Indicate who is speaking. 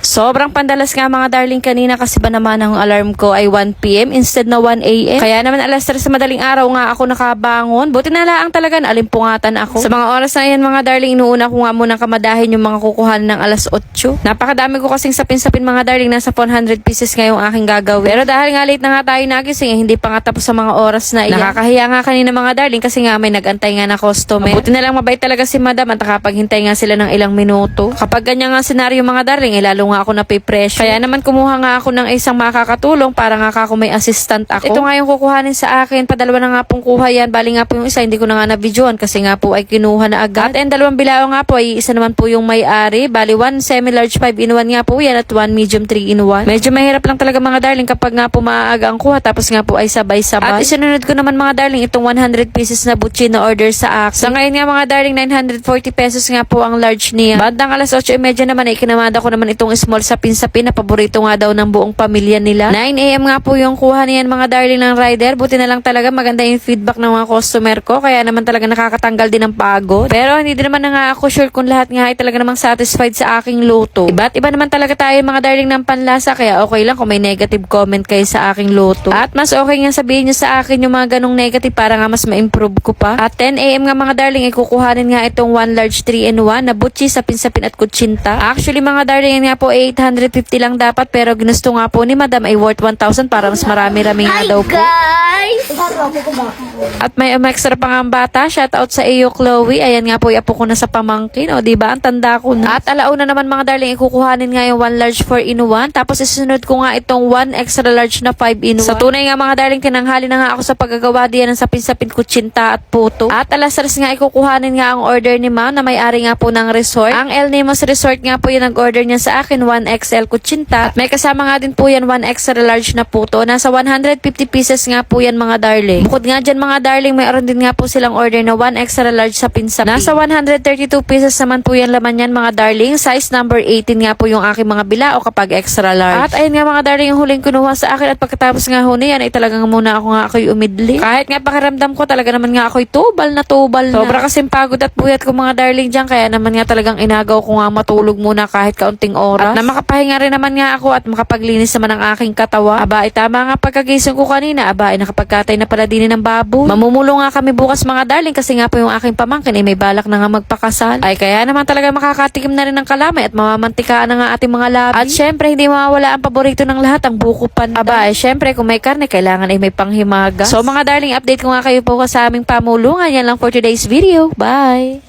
Speaker 1: Sobrang pandalas nga mga darling kanina kasi ba naman ang alarm ko ay 1 PM instead na 1 AM. Kaya naman alas 3 sa madaling araw nga ako nakabangon. Buti na lang talaga alimpungatan ako. Sa mga oras na yan mga darling, inuuna ko nga munang kamadahin yung mga kukuhan ng alas 8. Napakadami ko kasing sapin-sapin mga darling, nasa 400 pieces nga yung aking gagawin. Pero dahil nga late na nga tayo nagising, hindi pa nga tapos sa mga oras na iyan. Nakakahiya nga kanina mga darling kasi nga may nagantay nga na customer. Buti na lang mabait talaga si madam at nakapaghintay nga sila ng ilang minuto. Kapag ganyan nga senaryo mga darling, lalo nga ako nape-pressure. Kaya naman kumuha nga ako ng isang makakatulong para nga ako may assistant ako. Ito nga yung kukuhanin sa akin. Padalawa na nga pong kuha yan. Bali nga po yung isa, hindi ko na nga na-videoan kasi nga po ay kinuha na agad. At dalawang bilao nga po ay isa naman po yung may-ari. Bali 1 semi-large 5-in-1 nga po yan at 1 medium 3-in-1. Medyo mahirap lang talaga mga darling kapag nga po maaga ang kuha tapos nga po ay sabay-sabay. At isunod ko naman mga darling itong 100 pieces na butchi na order sa akin. Sa ngayon nga mga darling, 940 pesos nga po ang large niya. Bandang alas 8:30 naman ay kinamada ko naman itong small sapin-sapin na paborito nga daw ng buong pamilya nila. 9 AM nga po yung kuha niyan mga darling ng rider. Buti na lang talaga maganda yung feedback ng mga customer ko. Kaya naman talaga nakakatanggal din ng pagod. Pero hindi din naman na nga ako sure kung lahat nga ay talaga namang satisfied sa aking luto. Iba't iba naman talaga tayo mga darling ng panlasa. Kaya okay lang kung may negative comment kayo sa aking luto. At mas okay nga sabihin nyo sa akin yung mga ganong negative para nga mas ma-improve ko pa. At 10 AM nga mga darling ay kukuhanin nga itong 1 large 3-in-1 na butchi, sapin-sapin at kutsinta. Actually mga darling yan nga po 850 lang dapat pero ginusto nga po ni madam ay worth 1,000 para mas marami-rami nga daw po. At may extra pang ang bata. Shout out sa iyo Chloe. Ayan nga po iapo ko na sa pamangkin. O diba ang tanda ko na. At alauna naman mga darling ikukuhanin nga yung 1 large 4-in-1. Tapos isunod ko nga itong 1 extra large na 5-in-1. Sa tunay nga mga darling tinanghali na nga ako sa paggagawa diyan ng sapin-sapin kutsinta at puto. At alas 3 nga ikukuhanin nga ang order ni ma'am na may-ari nga po ng resort. Ang El Nemos Resort nga po yung nag-order niya sa akin 1 XL kutsinta. At may kasama nga din po yan 1 extra large na puto. Nasa 150 pieces nga po yan mga darling. Bukod nga dyan mga darling, mayroon din nga po silang order na 1 extra large sa sapin-sapin. Nasa 132 pieces naman po yan laman yan mga darling. Size number 18 nga po yung aking mga bilao kapag extra large. At ayun nga mga darling yung huling kinuha sa akin at pagkatapos nga huni yan ay talagang muna ako'y umidli. Kahit nga pakiramdam ko talaga naman nga ako'y tubal na. Sobra kasing pagod at puyat ko mga darling dyan kaya naman nga talagang inagaw ko nga matulog muna kahit kaunting oras. At na makapahinga rin naman nga ako at makapaglinis naman ang aking katawa. Aba, tama nga pagkagising ko kanina. Aba, nakapagkatay na pala din ng baboy. Mamumulo nga kami bukas mga darling kasi nga po yung aking pamangkin ay may balak na nga magpakasal. Ay kaya naman talaga makakatikim na rin ng kalamay at mamamantikaan na nga ating mga labi. At syempre hindi mawawala ang paborito ng lahat, ang buko pandan. Aba, syempre kung may karne kailangan ay may panghimagas. So mga darling, update ko nga kayo po sa aming pamulungan. Yan lang for today's video. Bye!